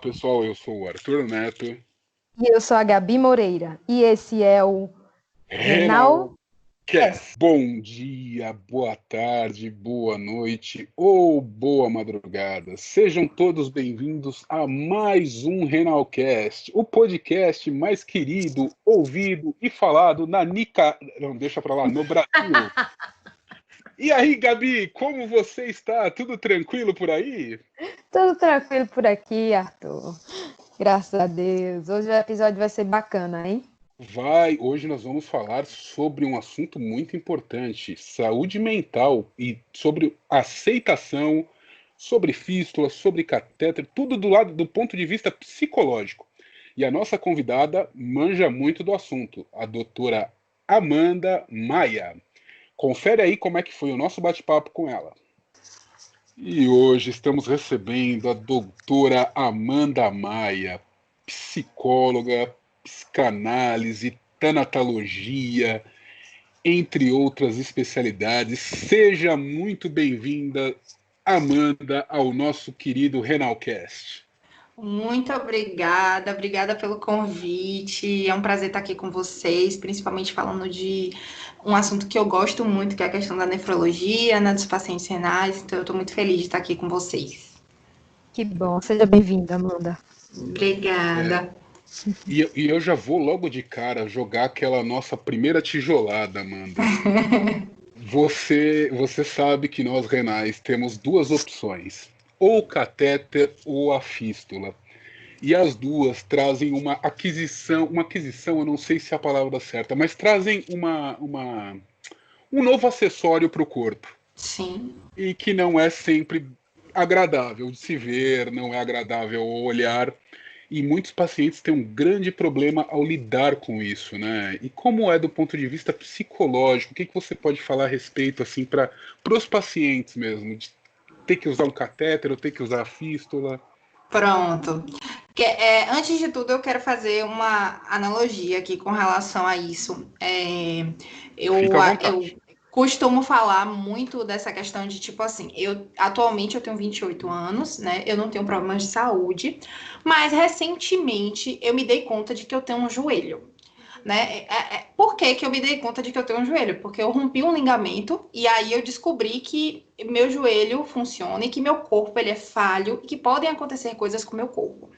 pessoal, eu sou o Arthur Neto. E eu sou a Gabi Moreira. E esse é o Renal Renalcast. Bom dia, boa tarde, boa noite ou boa madrugada. Sejam todos bem-vindos a mais um Renalcast, o podcast mais querido, ouvido e falado na Não, deixa pra lá, no Brasil. E aí, Gabi, como você está? Tudo tranquilo por aí? Tudo tranquilo por aqui, Arthur. Graças a Deus. Hoje o episódio vai ser bacana, hein? Hoje nós vamos falar sobre um assunto muito importante, saúde mental e sobre aceitação, sobre fístula, sobre catéter, tudo do ponto de vista psicológico. E a nossa convidada manja muito do assunto, a doutora Amanda Maia. Confere aí como é que foi o nosso bate-papo com ela. E hoje estamos recebendo a doutora Amanda Maia, psicóloga, psicanálise, tanatologia, entre outras especialidades. Seja muito bem-vinda, Amanda, ao nosso querido Renalcast. Muito obrigada pelo convite. É um prazer estar aqui com vocês, principalmente falando de um assunto que eu gosto muito, que é a questão da nefrologia, né, dos pacientes renais. Então, eu estou muito feliz de estar aqui com vocês. Que bom, seja bem-vinda, Amanda. Obrigada. E eu já vou logo de cara jogar aquela nossa primeira tijolada, Amanda. Você sabe que nós renais temos duas opções, ou o catéter ou a fístula. E as duas trazem uma aquisição, eu não sei se é a palavra certa, mas trazem um novo acessório para o corpo. Sim. E que não é sempre agradável de se ver, não é agradável ao olhar. E muitos pacientes têm um grande problema ao lidar com isso, né? E como é do ponto de vista psicológico? O que você pode falar a respeito, assim, para os pacientes mesmo? De ter que usar um catéter ou ter que usar a fístula? Pronto. Antes de tudo, eu quero fazer uma analogia aqui com relação a isso. Fica à vontade. Eu costumo falar muito dessa questão de, tipo assim, atualmente eu tenho 28 anos, né? Eu não tenho problemas de saúde, mas recentemente eu me dei conta de que eu tenho um joelho. Né? Por que que eu me dei conta de que eu tenho um joelho? Porque eu rompi um ligamento e aí eu descobri que meu joelho funciona e que meu corpo ele é falho e que podem acontecer coisas com o meu corpo.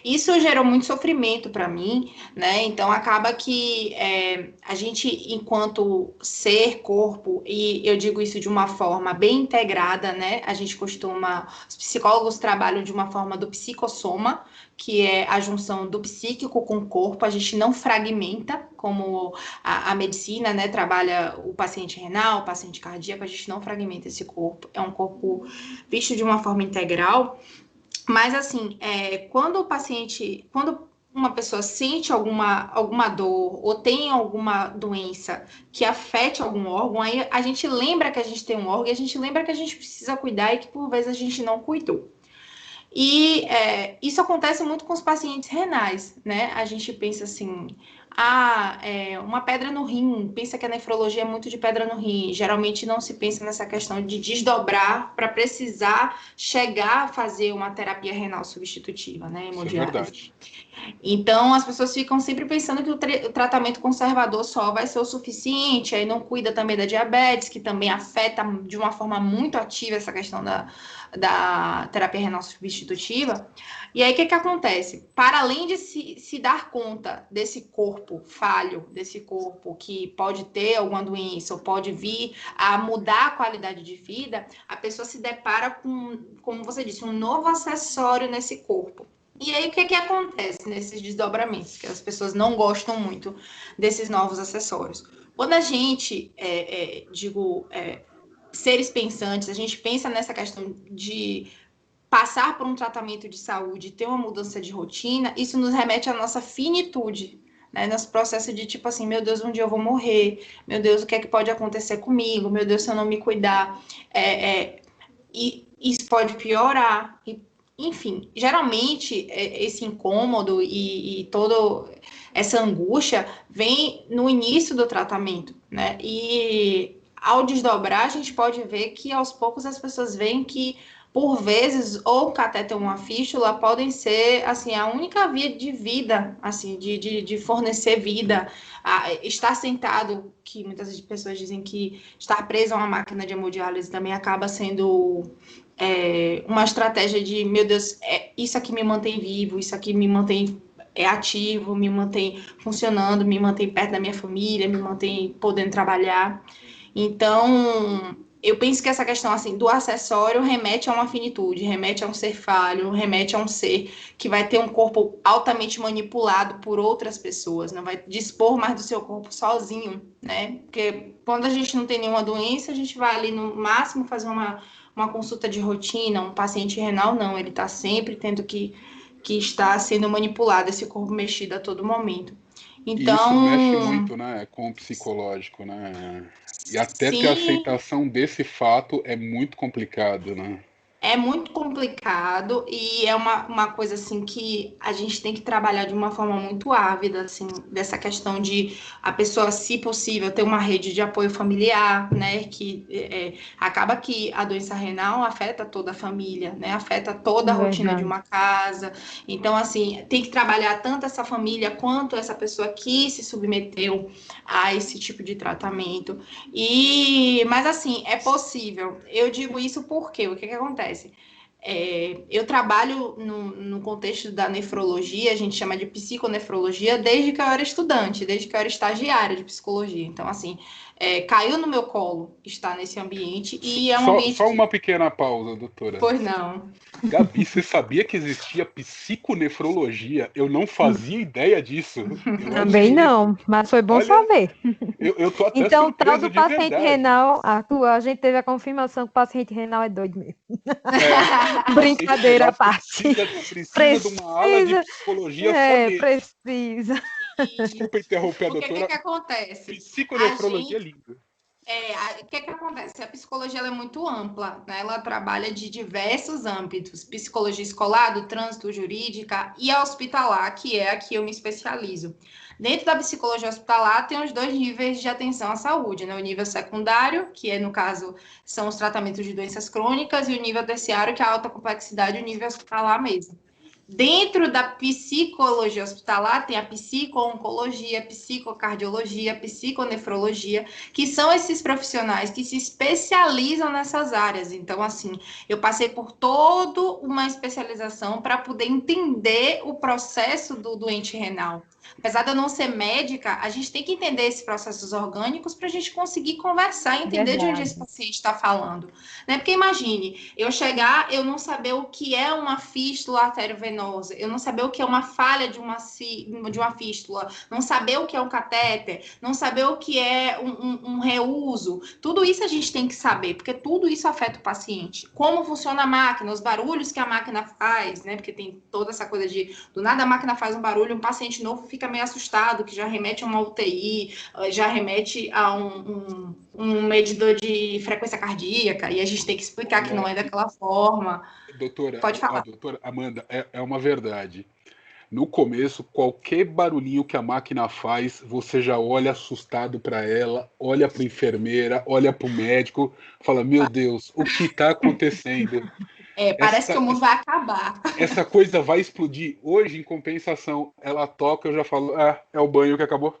Isso gerou muito sofrimento para mim, né? Então acaba que a gente, enquanto ser, corpo, e eu digo isso de uma forma bem integrada, né? Os psicólogos trabalham de uma forma do psicossoma, que é a junção do psíquico com o corpo, a gente não fragmenta, como a medicina, né, trabalha o paciente renal, o paciente cardíaco, a gente não fragmenta esse corpo, é um corpo visto de uma forma integral, mas assim, quando uma pessoa sente alguma dor ou tem alguma doença que afete algum órgão, aí a gente lembra que a gente tem um órgão e a gente lembra que a gente precisa cuidar e que por vezes a gente não cuidou. E isso acontece muito com os pacientes renais, né? A gente pensa assim, uma pedra no rim, pensa que a nefrologia é muito de pedra no rim. Geralmente não se pensa nessa questão de desdobrar para precisar chegar a fazer uma terapia renal substitutiva, né? Isso é verdade. Então, as pessoas ficam sempre pensando que o tratamento conservador só vai ser o suficiente, aí não cuida também da diabetes, que também afeta de uma forma muito ativa essa questão da terapia renal substitutiva. E aí, o que acontece? Para além de se dar conta desse corpo falho, desse corpo que pode ter alguma doença ou pode vir a mudar a qualidade de vida, a pessoa se depara com, como você disse, um novo acessório nesse corpo. E aí, o que acontece nesses desdobramentos? Que as pessoas não gostam muito desses novos acessórios. Quando a gente, seres pensantes, a gente pensa nessa questão de passar por um tratamento de saúde, ter uma mudança de rotina, isso nos remete à nossa finitude, né? Nosso processo de tipo assim, meu Deus, um dia eu vou morrer, meu Deus, o que é que pode acontecer comigo, meu Deus, se eu não me cuidar, e isso pode piorar, enfim, geralmente esse incômodo e toda essa angústia vem no início do tratamento, né? E ao desdobrar, a gente pode ver que aos poucos as pessoas veem que por vezes, ou o catéter ou uma fístula podem ser, assim, a única via de vida, assim, de fornecer vida. Estar sentado, que muitas pessoas dizem que estar preso a uma máquina de hemodiálise também acaba sendo uma estratégia de, meu Deus, isso aqui me mantém vivo, isso aqui me mantém ativo, me mantém funcionando, me mantém perto da minha família, me mantém podendo trabalhar. Então, eu penso que essa questão assim do acessório remete a uma finitude, remete a um ser falho, remete a um ser que vai ter um corpo altamente manipulado por outras pessoas, não vai dispor mais do seu corpo sozinho, né? Porque quando a gente não tem nenhuma doença, a gente vai ali no máximo fazer uma consulta de rotina, um paciente renal não, ele está sempre tendo que estar sendo manipulado, esse corpo mexido a todo momento. E isso mexe Então, muito, né, com o psicológico, né? E até ter a sim, aceitação desse fato é muito complicado, né? é muito complicado e é uma coisa assim que a gente tem que trabalhar de uma forma muito ávida, assim, dessa questão de a pessoa, se possível, ter uma rede de apoio familiar, né? Que acaba que a doença renal afeta toda a família, né? Afeta toda a rotina de Verdade. uma casa. Então, assim, tem que trabalhar tanto essa família quanto essa pessoa que se submeteu a esse tipo de tratamento. Mas assim, é possível. Eu digo isso porque o que acontece? Eu trabalho no contexto da nefrologia, a gente chama de psiconefrologia, desde que eu era estudante, desde que eu era estagiária de psicologia. Então, assim, caiu no meu colo estar nesse ambiente e é um ambiente Só que, uma pequena pausa, doutora. pois não. Gabi, você sabia que existia psiconefrologia? Eu não fazia ideia disso. Eu Também admito. não, mas foi bom Olha, saber. eu tô até Então, o tal surpreso do de paciente verdade. renal, Arthur, a gente teve a confirmação que o paciente renal é doido mesmo. É, paciente Brincadeira renal à parte. precisa de uma ala de Precisa, psicologia só dele. precisa. Desculpa interromper a Porque o que doutora. que acontece? A Psiconefrologia é gente lindo. O que acontece? A psicologia ela é muito ampla, né? Ela trabalha de diversos âmbitos: psicologia escolar, do trânsito, jurídica e a hospitalar, que é a que eu me especializo. Dentro da psicologia hospitalar, tem os dois níveis de atenção à saúde, né? O nível secundário, que no caso, são os tratamentos de doenças crônicas, e o nível terciário, que é a alta complexidade, o nível hospitalar mesmo. Dentro da psicologia hospitalar, tem a psico-oncologia, psicocardiologia, psiconefrologia, que são esses profissionais que se especializam nessas áreas. Então, assim, eu passei por toda uma especialização para poder entender o processo do doente renal. Apesar de eu não ser médica, a gente tem que entender esses processos orgânicos para a gente conseguir conversar e entender de onde esse Verdade. paciente está falando. Né? Porque imagine, eu chegar, eu não saber o que é uma fístula arteriovenosa, eu não saber o que é uma falha de uma fístula, não saber o que é um catéter, não saber o que é um reuso. Tudo isso a gente tem que saber, porque tudo isso afeta o paciente. Como funciona a máquina, os barulhos que a máquina faz, né? Porque tem toda essa coisa de, do nada a máquina faz um barulho, um paciente novo fica meio assustado, que já remete a uma UTI, já remete a um medidor de frequência cardíaca, e a gente tem que explicar que não Olha, é daquela forma. doutora, Pode a falar. doutora Amanda, é uma verdade. No começo, qualquer barulhinho que a máquina faz, você já olha assustado para ela, olha para a enfermeira, olha para o médico, fala: Meu Deus, o que está acontecendo? Parece que Essa, o mundo vai acabar. essa coisa vai explodir. Hoje, em compensação, ela toca, eu já falo: é o banho que acabou.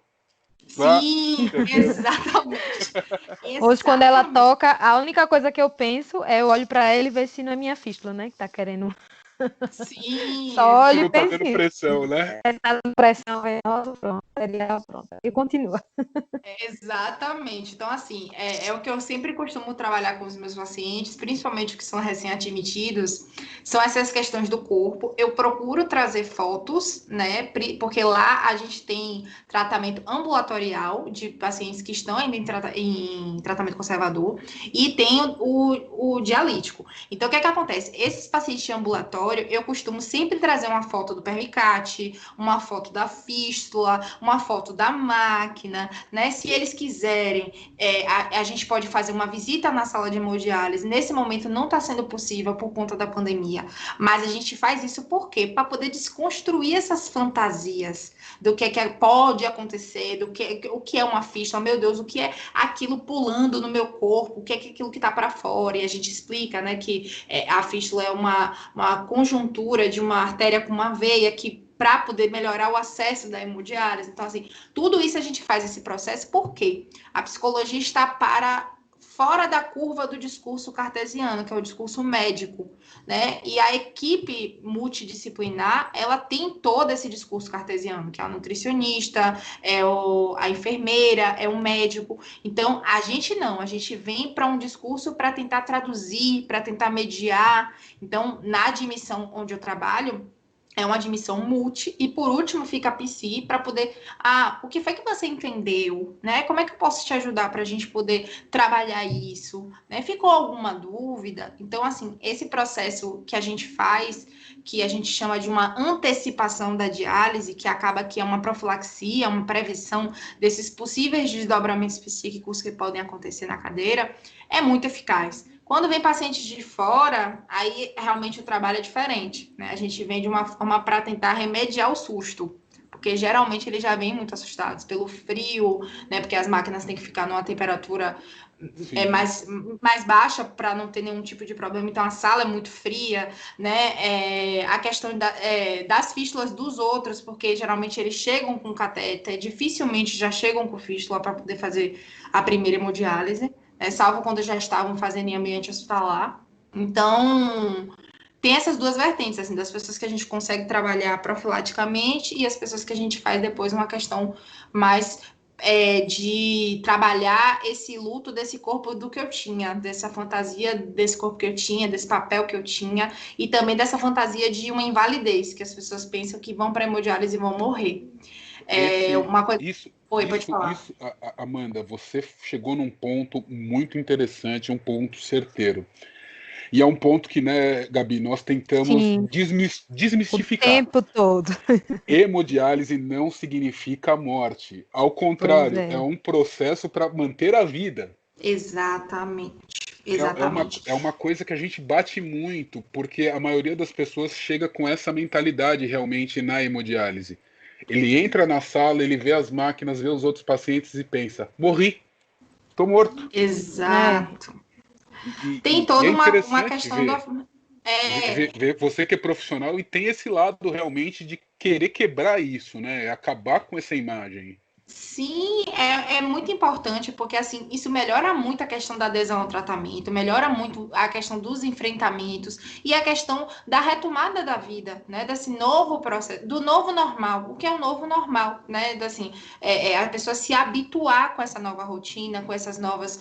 Ah, Sim, entendeu? exatamente. Hoje, quando ela Exatamente. toca, a única coisa que eu penso é eu olho pra ela e ver se não é minha fístula, né? Que tá querendo. Sim, Só Se olho e não tá penso tendo isso. pressão, né? Tá dando pressão venosa, pronto. Arterial, pronto. E continua. exatamente. Então, assim, é o que eu sempre costumo trabalhar com os meus pacientes, principalmente que são recém-admitidos, são essas questões do corpo. Eu procuro trazer fotos, né? Porque lá a gente tem tratamento ambulatorial de pacientes que estão ainda em tratamento conservador e tem o dialítico. Então, o que é que acontece? Esses pacientes de ambulatório consultório, eu costumo sempre trazer uma foto do permicate, uma foto da fístula, uma foto da máquina, né? Se eles quiserem, a gente pode fazer uma visita na sala de hemodiálise. Nesse momento não está sendo possível por conta da pandemia, mas a gente faz isso por quê? Para poder desconstruir essas fantasias do que pode acontecer, o que é uma fístula, meu Deus, o que é aquilo pulando no meu corpo, o que é aquilo que está para fora, e a gente explica, né, que a fístula é uma conjuntura de uma artéria com uma veia que para poder melhorar o acesso da hemodiálise. Então, assim, tudo isso a gente faz esse processo porque a psicologia está fora da curva do discurso cartesiano, que é o discurso médico, né? E a equipe multidisciplinar, ela tem todo esse discurso cartesiano, que é o nutricionista, a enfermeira, é o médico. Então, a gente vem para um discurso para tentar traduzir, para tentar mediar. Então, na admissão onde eu trabalho, é uma admissão multi, e por último fica a psi para poder, o que foi que você entendeu, né? Como é que eu posso te ajudar para a gente poder trabalhar isso, né? Ficou alguma dúvida? Então, assim, esse processo que a gente faz, que a gente chama de uma antecipação da diálise, que acaba que é uma profilaxia, uma prevenção desses possíveis desdobramentos psíquicos que podem acontecer na cadeira, é muito eficaz. Quando vem pacientes de fora, aí realmente o trabalho é diferente, né? A gente vem de uma forma para tentar remediar o susto, porque geralmente eles já vêm muito assustados pelo frio, né? Porque as máquinas têm que ficar numa temperatura mais baixa para não ter nenhum tipo de problema, então a sala é muito fria, né? A questão das fístulas dos outros, porque geralmente eles chegam com catéter, dificilmente já chegam com fístula para poder fazer a primeira hemodiálise. Salvo quando já estavam fazendo em ambiente hospitalar. Então, tem essas duas vertentes, assim, das pessoas que a gente consegue trabalhar profilaticamente e as pessoas que a gente faz depois uma questão mais de trabalhar esse luto desse corpo do que eu tinha, dessa fantasia desse corpo que eu tinha, desse papel que eu tinha, e também dessa fantasia de uma invalidez, que as pessoas pensam que vão para a hemodiálise e vão morrer. Uma coisa... Oi, pode falar. Amanda, você chegou num ponto muito interessante, um ponto certeiro. E é um ponto que, né, Gabi, nós tentamos desmistificar. O tempo todo. Hemodiálise não significa morte. Ao contrário, é um processo para manter a vida. Exatamente. É uma coisa que a gente bate muito, porque a maioria das pessoas chega com essa mentalidade realmente na hemodiálise. Ele entra na sala, ele vê as máquinas, vê os outros pacientes e pensa: morri, tô morto. Exato. Tem toda uma questão ver você que é profissional e tem esse lado realmente de querer quebrar isso, né? Acabar com essa imagem. Sim, é muito importante, porque assim, isso melhora muito a questão da adesão ao tratamento, melhora muito a questão dos enfrentamentos e a questão da retomada da vida, né? Desse novo processo, do novo normal. O que é o novo normal, né? Assim, a pessoa se habituar com essa nova rotina, com essas novas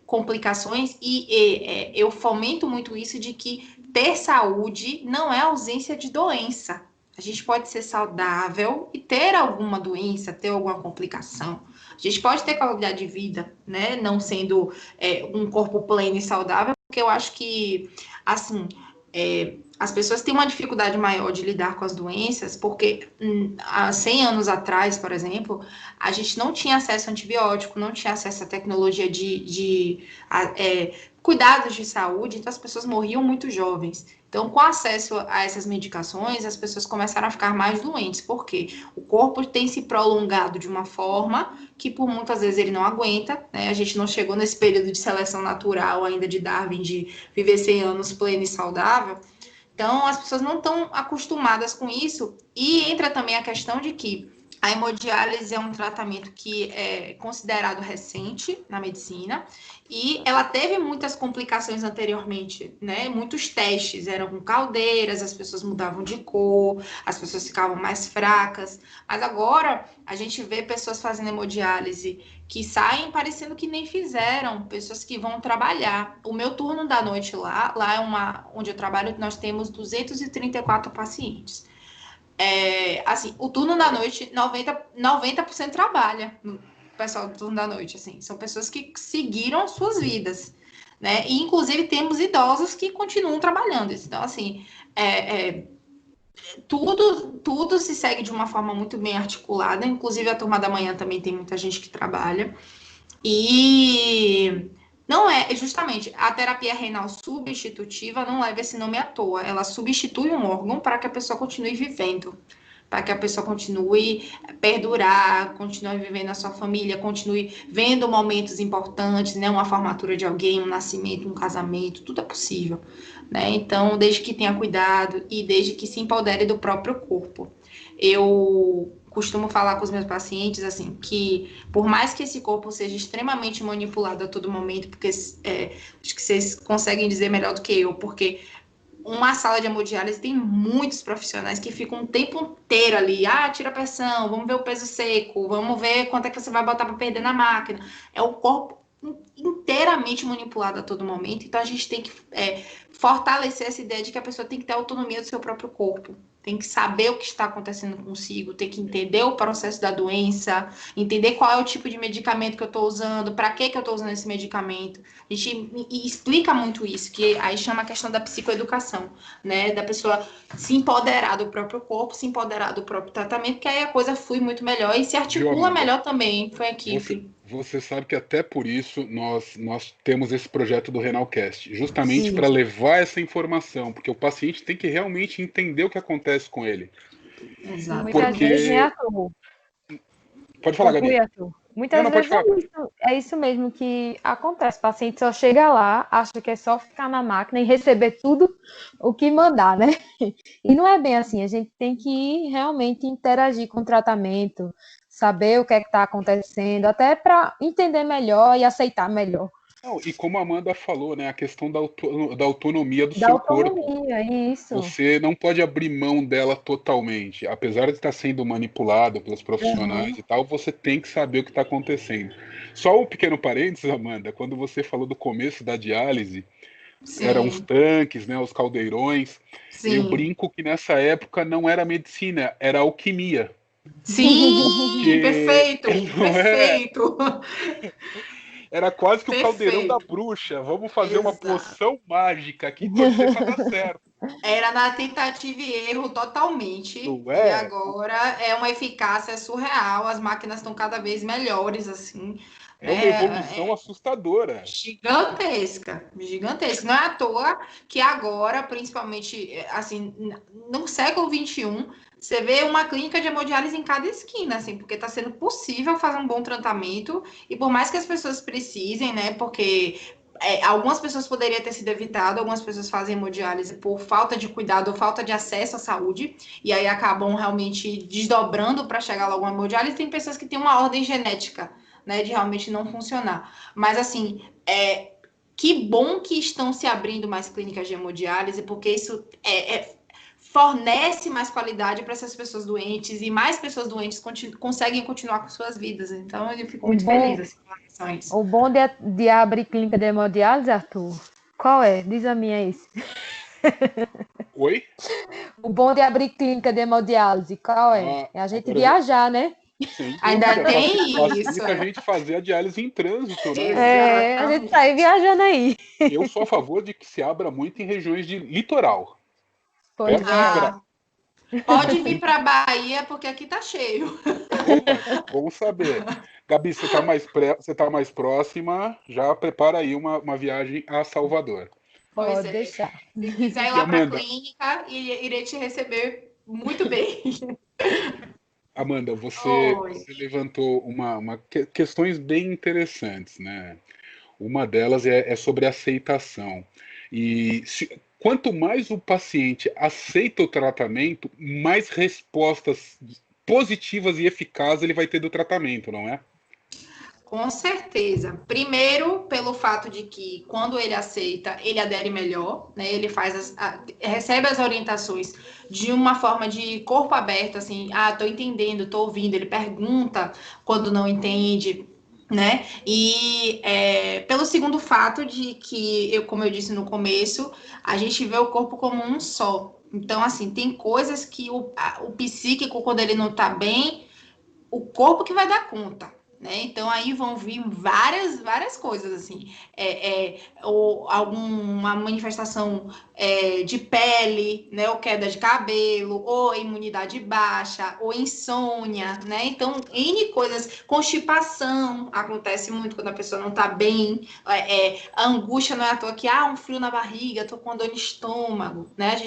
complicações, e eu fomento muito isso de que ter saúde não é ausência de doença. A gente pode ser saudável e ter alguma doença, ter alguma complicação. A gente pode ter qualidade de vida, né? Não sendo um corpo pleno e saudável, porque eu acho que, assim, as pessoas têm uma dificuldade maior de lidar com as doenças, porque há 100 anos atrás, por exemplo, a gente não tinha acesso a antibiótico, não tinha acesso à tecnologia de cuidados de saúde, então as pessoas morriam muito jovens. Então, com acesso a essas medicações, as pessoas começaram a ficar mais doentes, porque o corpo tem se prolongado de uma forma que, por muitas vezes, ele não aguenta, né? A gente não chegou nesse período de seleção natural ainda de Darwin, de viver 100 anos pleno e saudável. Então, as pessoas não estão acostumadas com isso, e entra também a questão de que a hemodiálise é um tratamento que é considerado recente na medicina e ela teve muitas complicações anteriormente, né? Muitos testes eram com caldeiras, as pessoas mudavam de cor, as pessoas ficavam mais fracas. Mas agora a gente vê pessoas fazendo hemodiálise que saem parecendo que nem fizeram, pessoas que vão trabalhar. O meu turno da noite lá é onde eu trabalho, nós temos 234 pacientes. Assim, o turno da noite, 90% trabalha, o pessoal do turno da noite, assim, são pessoas que seguiram suas vidas, né? E, inclusive, temos idosos que continuam trabalhando. Então, assim, tudo se segue de uma forma muito bem articulada. Inclusive, a turma da manhã também tem muita gente que trabalha. E não é, justamente, a terapia renal substitutiva não leva esse nome à toa. Ela substitui um órgão para que a pessoa continue vivendo, para que a pessoa continue perdurar, continue vivendo a sua família, continue vendo momentos importantes, né? Uma formatura de alguém, um nascimento, um casamento, tudo é possível, né? Então, desde que tenha cuidado e desde que se empodere do próprio corpo. Eu costumo falar com os meus pacientes, assim, que por mais que esse corpo seja extremamente manipulado a todo momento, porque acho que vocês conseguem dizer melhor do que eu, porque uma sala de hemodiálise tem muitos profissionais que ficam o tempo inteiro ali, tira a pressão, vamos ver o peso seco, vamos ver quanto é que você vai botar para perder na máquina. É o corpo inteiramente manipulado a todo momento, então a gente tem que fortalecer essa ideia de que a pessoa tem que ter autonomia do seu próprio corpo, tem que saber o que está acontecendo consigo, tem que entender o processo da doença, entender qual é o tipo de medicamento que eu estou usando, para que eu estou usando esse medicamento. A gente explica muito isso, que aí chama a questão da psicoeducação, né? Da pessoa se empoderar do próprio corpo, se empoderar do próprio tratamento, que aí a coisa flui muito melhor e se articula melhor também com a equipe. Você sabe que até por isso nós temos esse projeto do Renalcast, justamente Sim. para levar essa informação, porque o paciente tem que realmente entender o que acontece com ele. Exato. Muitas vezes, né, Arthur? Pode falar, Gabi. Arthur. Muitas vezes é isso mesmo que acontece. O paciente só chega lá, acha que é só ficar na máquina e receber tudo o que mandar, né? E não é bem assim. A gente tem que realmente interagir com o tratamento, saber o que é que está acontecendo, até para entender melhor e aceitar melhor. Não, e como a Amanda falou, né, a questão da autonomia do seu corpo. Isso. Você não pode abrir mão dela totalmente. Apesar de estar sendo manipulado pelos profissionais e tal, você tem que saber o que está acontecendo. Só um pequeno parênteses, Amanda, quando você falou do começo da diálise, eram os tanques, né, os caldeirões. Sim. Eu brinco que nessa época não era medicina, era alquimia. Sim, perfeito, perfeito. Era quase que o caldeirão da bruxa. Vamos fazer uma poção mágica aqui e torcer para dar certo. Era na tentativa e erro totalmente. Não é? E agora é uma eficácia surreal. As máquinas estão cada vez melhores, assim. É uma evolução assustadora. Gigantesca, gigantesca. Não é à toa que agora, principalmente, assim, no século XXI, você vê uma clínica de hemodiálise em cada esquina, assim, porque está sendo possível fazer um bom tratamento, e por mais que as pessoas precisem, né, porque algumas pessoas poderiam ter sido evitado, algumas pessoas fazem hemodiálise por falta de cuidado ou falta de acesso à saúde, e aí acabam realmente desdobrando para chegar logo a hemodiálise. Tem pessoas que têm uma ordem genética, né, de realmente não funcionar. Mas, assim, que bom que estão se abrindo mais clínicas de hemodiálise, porque isso fornece mais qualidade para essas pessoas doentes, e mais pessoas doentes conseguem continuar com suas vidas. Então, eu fico muito feliz assim, com relação a isso. O bom de abrir clínica de hemodiálise, Arthur, qual é? Diz a minha aí. Oi? O bom de abrir clínica de hemodiálise, qual é? É a gente viajar, né? Sim, ainda tem isso. A gente fazer a diálise em trânsito, né? A gente tá aí viajando aí. Eu sou a favor de que se abra muito em regiões de litoral. Pois pode vir para Bahia, porque aqui tá cheio. Vamos saber. Gabi, você tá mais próxima, já prepara aí uma viagem a Salvador. Pode deixar. Se quiser ir lá para a clínica, irei te receber muito bem. Amanda, você levantou questões bem interessantes, né? Uma delas é sobre aceitação. E quanto mais o paciente aceita o tratamento, mais respostas positivas e eficazes ele vai ter do tratamento, não é? Com certeza. Primeiro, pelo fato de que, quando ele aceita, ele adere melhor, né? Ele recebe as orientações de uma forma de corpo aberto, assim, tô entendendo, tô ouvindo. Ele pergunta quando não entende, né? E pelo segundo fato de que, como eu disse no começo, a gente vê o corpo como um só. Então, assim, tem coisas que o psíquico, quando ele não tá bem, o corpo que vai dar conta. né? Então aí vão vir várias coisas assim, ou alguma manifestação de pele, né? Ou queda de cabelo, ou imunidade baixa, ou insônia, né? Então N coisas, constipação acontece muito quando a pessoa não tá bem, a angústia não é à toa que um frio na barriga, tô com dor no estômago, né?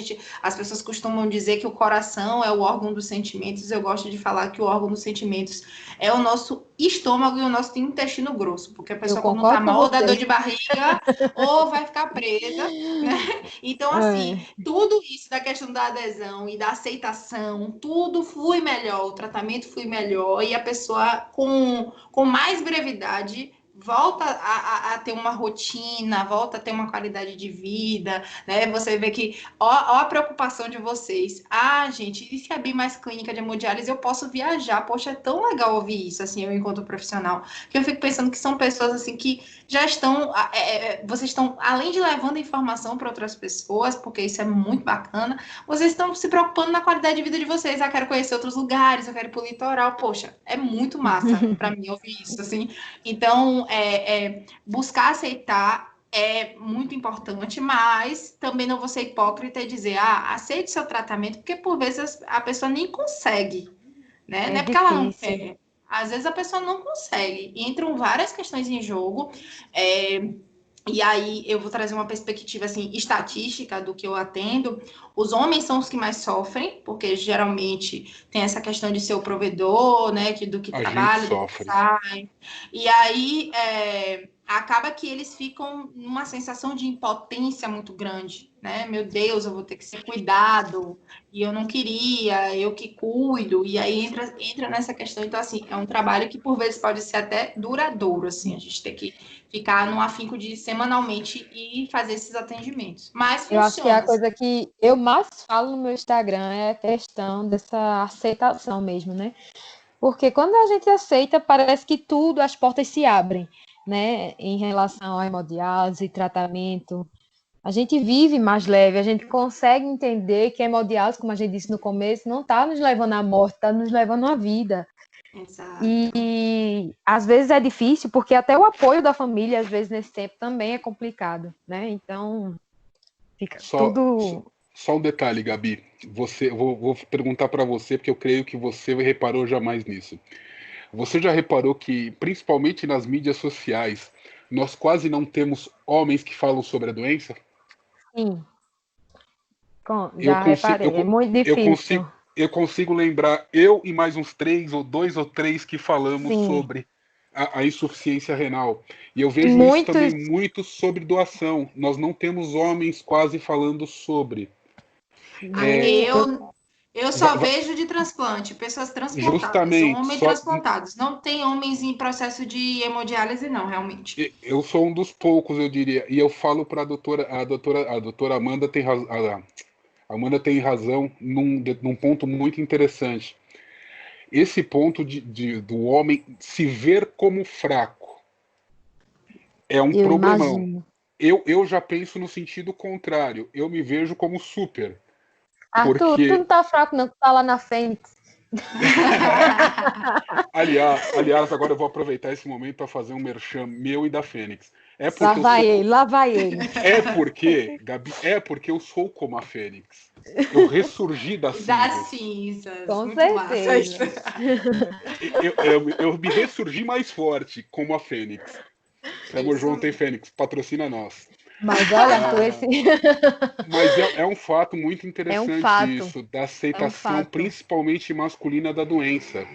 As pessoas costumam dizer que o coração é o órgão dos sentimentos. Eu gosto de falar que o órgão dos sentimentos é o nosso estômago e o nosso intestino grosso, porque a Eu pessoa quando não tá concordo com mal ou dá dor você. de barriga ou vai ficar presa, né? Então, assim, tudo isso da questão da adesão e da aceitação, tudo flui melhor, o tratamento flui melhor e a pessoa com mais brevidade volta a ter uma rotina, volta a ter uma qualidade de vida, né? Você vê que, ó a preocupação de vocês. Gente, e se abrir mais clínica de hemodiálise, eu posso viajar. Poxa, é tão legal ouvir isso, assim, eu enquanto profissional, que eu fico pensando que são pessoas, assim, que já estão, vocês estão, além de levando informação para outras pessoas, porque isso é muito bacana, vocês estão se preocupando na qualidade de vida de vocês. Quero conhecer outros lugares, eu quero ir pro litoral. Poxa, é muito massa para mim ouvir isso, assim. Então, buscar aceitar é muito importante, mas também não vou ser hipócrita e dizer, aceite seu tratamento, porque por vezes a pessoa nem consegue, né? Não É é porque ela não difícil. quer. Às vezes a pessoa não consegue. E entram várias questões em jogo. E aí eu vou trazer uma perspectiva assim estatística do que eu atendo. Os homens são os que mais sofrem, porque geralmente tem essa questão de ser o provedor, né, do que A gente trabalha, do que sofre. sai. E aí acaba que eles ficam numa sensação de impotência muito grande, né? Meu Deus, eu vou ter que ser cuidado, e eu não queria, eu que cuido. E aí entra nessa questão. Então, assim, é um trabalho que por vezes pode ser até duradouro, assim, a gente tem que ficar num afinco de semanalmente e fazer esses atendimentos. Mas Eu acho que é a funciona. coisa que eu mais falo no meu Instagram é a questão dessa aceitação mesmo, né? Porque quando a gente aceita, parece que tudo, as portas se abrem, né? Em relação à hemodiálise, tratamento. A gente vive mais leve, a gente consegue entender que a hemodiálise, como a gente disse no começo, não está nos levando à morte, está nos levando à vida. Exato. E às vezes é difícil, porque até o apoio da família, às vezes, nesse tempo também é complicado, né? Então, fica Só, tudo. só um detalhe, Gabi. Vou perguntar para você, porque eu creio que você reparou jamais nisso. Você já reparou que, principalmente nas mídias sociais, nós quase não temos homens que falam sobre a doença? Sim, Eu já consigo, reparei, é muito eu difícil. consigo, eu consigo lembrar eu e mais uns três ou dois ou três que falamos Sim, sobre a insuficiência renal. E eu e vejo isso também muitos, muito sobre doação. Nós não temos homens quase falando sobre. É, Eu só vejo de transplante, pessoas transplantadas, justamente, homens transplantados. Não tem homens em processo de hemodiálise, não, realmente. eu sou um dos poucos, eu diria. E eu falo para a doutora Amanda tem razão. A Amanda tem razão num ponto muito interessante. Esse ponto do homem se ver como fraco é um eu problemão. imagino. Eu já penso no sentido contrário. Eu me vejo como super. Arthur, tu Porque, não tá fraco, não, tu tá lá na Fênix. aliás, agora eu vou aproveitar esse momento para fazer um merchan meu e da Fênix. É Lá porque eu vai sou. ele, lá vai ele. Gabi, é porque eu sou como a Fênix. Eu ressurgi das Das cinzas. cinzas, Com muito massa isso. certeza. Eu me ressurgi mais forte como a Fênix. Tamo Isso junto, hein, mesmo. Fênix? Patrocina nós. Mas olha, Arthur, Ah, mas é um fato muito é um interessante fato. isso, da É um aceitação, fato. principalmente masculina, da doença.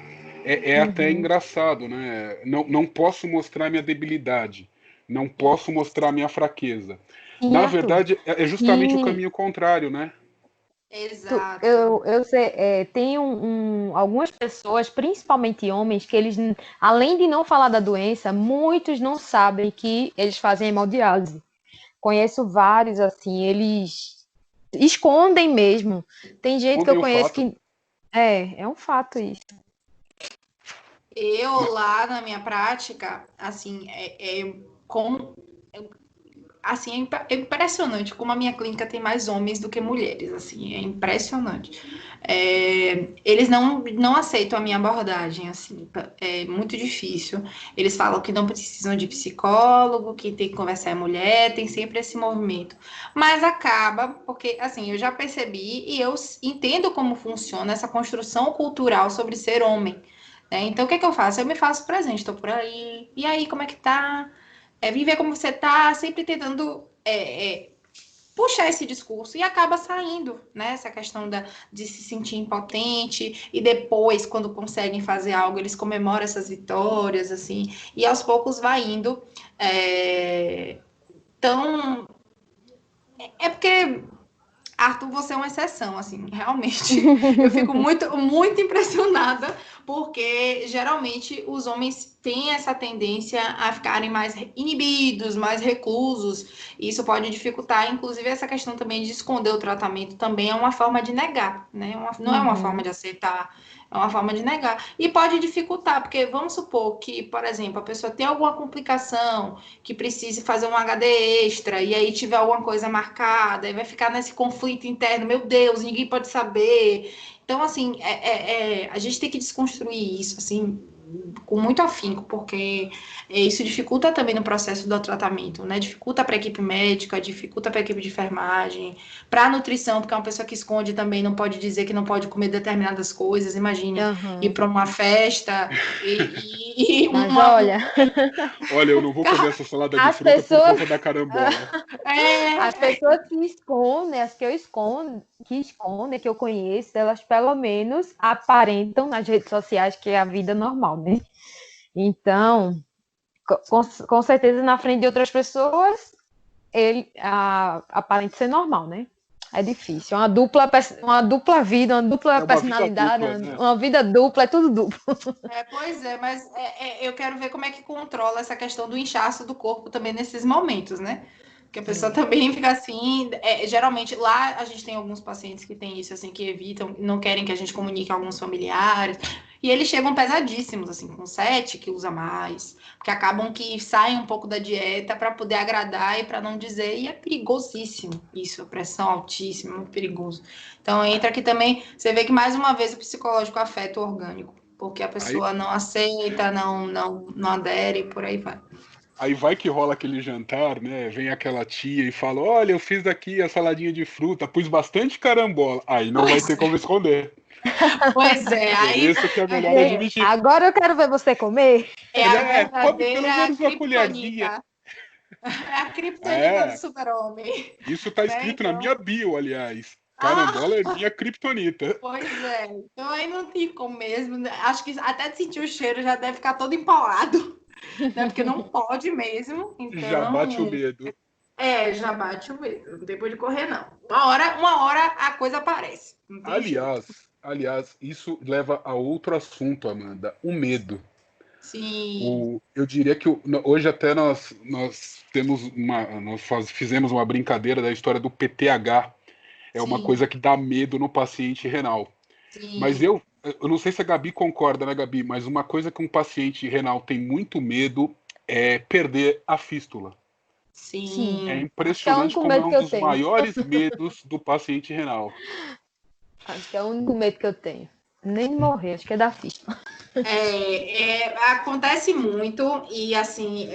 É até Uhum. engraçado, né? Não posso mostrar minha debilidade, não posso mostrar minha fraqueza. Sim, Na Arthur. verdade, é justamente o E caminho contrário, né? Exato. eu sei, tem algumas pessoas, principalmente homens, que eles, além de não falar da doença, muitos não sabem que eles fazem hemodiálise. Conheço vários, assim, eles escondem mesmo. Tem gente que eu Ontem o conheço fato. que. É um fato isso. Eu Ma- lá na minha prática, assim, com assim, é impressionante como a minha clínica tem mais homens do que mulheres, assim, é impressionante. Eles não aceitam a minha abordagem, assim, é muito difícil. Eles falam que não precisam de psicólogo, que tem que conversar é mulher, tem sempre esse movimento. Mas acaba, porque, assim, eu já percebi e eu entendo como funciona essa construção cultural sobre ser homem, né? Então, o que é que eu faço? Eu me faço presente, estou por aí, e aí, como é que tá? Vim ver como você tá, sempre tentando puxar esse discurso e acaba saindo, né? Essa questão de se sentir impotente e depois, quando conseguem fazer algo, eles comemoram essas vitórias, assim, e aos poucos vai indo. Então, é porque Arthur, você é uma exceção, assim, realmente. Eu fico muito, muito impressionada, porque geralmente os homens têm essa tendência a ficarem mais inibidos, mais reclusos, e isso pode dificultar, inclusive, essa questão também de esconder o tratamento, também é uma forma de negar, né? Não é uma forma de aceitar, é uma forma de negar. E pode dificultar, porque vamos supor que, por exemplo, a pessoa tem alguma complicação, que precise fazer um HD extra, e aí tiver alguma coisa marcada, e vai ficar nesse conflito interno, meu Deus, ninguém pode saber. Então, assim, a gente tem que desconstruir isso, assim, com muito afinco, porque isso dificulta também no processo do tratamento, né? Dificulta para a equipe médica, dificulta para a equipe de enfermagem, para a nutrição, porque é uma pessoa que esconde também não pode dizer que não pode comer determinadas coisas. Imagine ir para uma festa e Mas olha, Olha, eu não vou comer essa salada de as fruta por pessoas, conta da carambola. as pessoas que escondem, as que eu escondo, que escondem, que eu conheço, elas pelo menos aparentam nas redes sociais que é a vida normal, né? Então, com certeza na frente de outras pessoas, ele aparenta ser normal, né? É difícil. Uma dupla vida, uma dupla É uma vida personalidade, dupla, né? uma vida dupla, é tudo duplo. Pois é, mas eu quero ver como é que controla essa questão do inchaço do corpo também nesses momentos, né? Que a pessoa também fica assim. Geralmente, lá a gente tem alguns pacientes que têm isso, assim, que evitam, não querem que a gente comunique a alguns familiares. E eles chegam pesadíssimos, assim, com 7 quilos a mais, porque acabam que saem um pouco da dieta para poder agradar e para não dizer. E é perigosíssimo isso, a pressão altíssima, muito perigoso. Então, entra aqui também, você vê que mais uma vez o psicológico afeta o orgânico, porque a Aí, pessoa não aceita, não adere, e por aí vai. aí vai que rola aquele jantar, né? Vem aquela tia e fala: Olha, eu fiz aqui a saladinha de fruta, pus bastante carambola. Aí não vai ter como esconder. Pois é, Por aí isso que é melhor admitir. Agora eu quero ver você comer. é a Come pelo verdadeira menos uma colherzinha. criptonita. É a criptonita do É, super-homem, isso tá né? escrito na Então, minha bio, aliás. ah, Carambola é minha criptonita. pois é. Então aí não tem como mesmo, né? Acho que até de sentir o cheiro já deve ficar todo empolado, né? Porque não pode mesmo. Já bate o Então, medo. já bate o medo. Não tem por de correr, não. Uma hora a coisa aparece. Não tem jeito. Aliás, isso leva a outro assunto, Amanda, o medo. Sim, Eu diria que hoje até nós temos fizemos uma brincadeira da história do PTH. É uma sim, coisa que dá medo no paciente renal. Mas sim, eu não sei se a Gabi concorda, né, Gabi? Mas uma coisa que um paciente renal tem muito medo é perder a fístula. Sim, É sim. acho que é o impressionante único como é medo um que eu dos tenho. maiores medos do paciente renal. Acho que é o único medo que eu tenho. Nem morrer, acho que é da ficha. Acontece muito e assim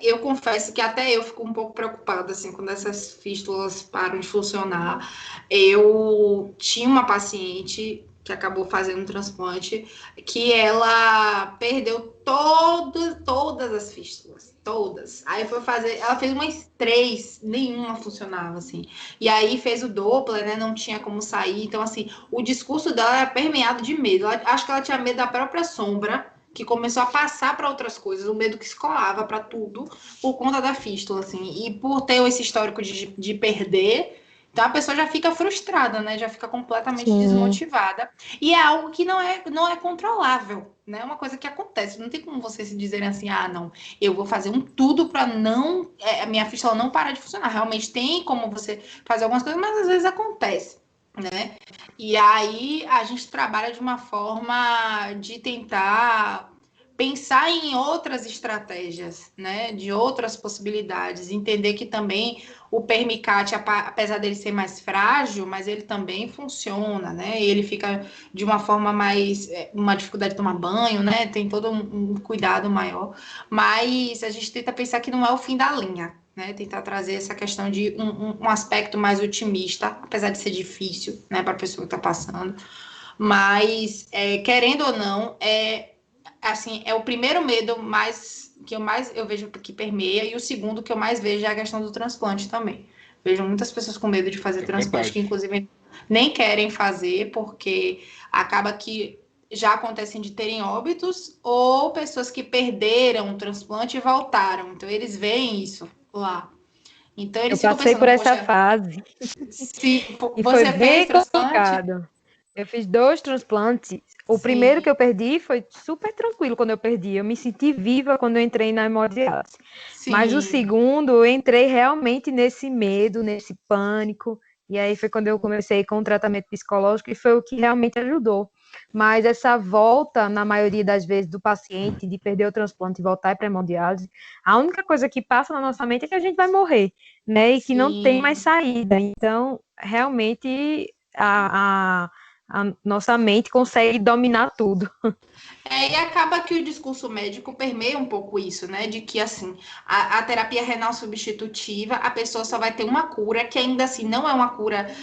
eu confesso que até eu fico um pouco preocupada assim quando essas fístulas param de funcionar. Eu tinha uma paciente que acabou fazendo um transplante que ela perdeu todas as fístulas, todas. Aí foi fazer, ela fez umas 3, nenhuma funcionava assim. E aí fez o Doppler, né? Não tinha como sair. Então assim, o discurso dela era permeado de medo. Acho que ela tinha medo da própria sombra, que começou a passar para outras coisas, o medo que escolava para tudo por conta da fístula, assim. E por ter esse histórico de perder, então a pessoa já fica frustrada, né? Já fica completamente Sim, desmotivada. E é algo que não é controlável, né? É uma coisa que acontece. Não tem como vocês se dizerem assim, ah, não, eu vou fazer um tudo para não a minha fístula não parar de funcionar. Realmente tem como você fazer algumas coisas, mas às vezes acontece, né? E aí a gente trabalha de uma forma de tentar pensar em outras estratégias, né, de outras possibilidades, entender que também o permicate, apesar dele ser mais frágil, mas ele também funciona, né, e ele fica de uma forma mais, uma dificuldade de tomar banho, né, tem todo um cuidado maior, mas a gente tenta pensar que não é o fim da linha, né, tentar trazer essa questão de um aspecto mais otimista, apesar de ser difícil, né, para a pessoa que está passando, mas, querendo ou não, assim, é o primeiro medo mais eu vejo que permeia, e o segundo que eu mais vejo é a questão do transplante também. Vejo muitas pessoas com medo de fazer transplante, que verdade. inclusive nem querem fazer, porque acaba que já acontecem de terem óbitos, ou pessoas que perderam o transplante e voltaram. Então, eles veem isso lá. Então, Eu eles ficam passei por pensando, essa poxa, fase se e foi você fez bem transplante? complicado. Eu fiz 2 transplantes. O primeiro Sim, que eu perdi foi super tranquilo quando eu perdi. Eu me senti viva quando eu entrei na hemodiálise. Mas o sim. segundo, eu entrei realmente nesse medo, nesse pânico. E aí foi quando eu comecei com o tratamento psicológico e foi o que realmente ajudou. Mas essa volta, na maioria das vezes, do paciente, de perder o transplante e voltar para a hemodiálise, a única coisa que passa na nossa mente é que a gente vai morrer, né? E que não tem mais Sim. saída. Então, realmente, a nossa mente consegue dominar tudo. E acaba que o discurso médico permeia um pouco isso, né? De que, assim, a terapia renal substitutiva, a pessoa só vai ter uma cura, que ainda assim não é uma cura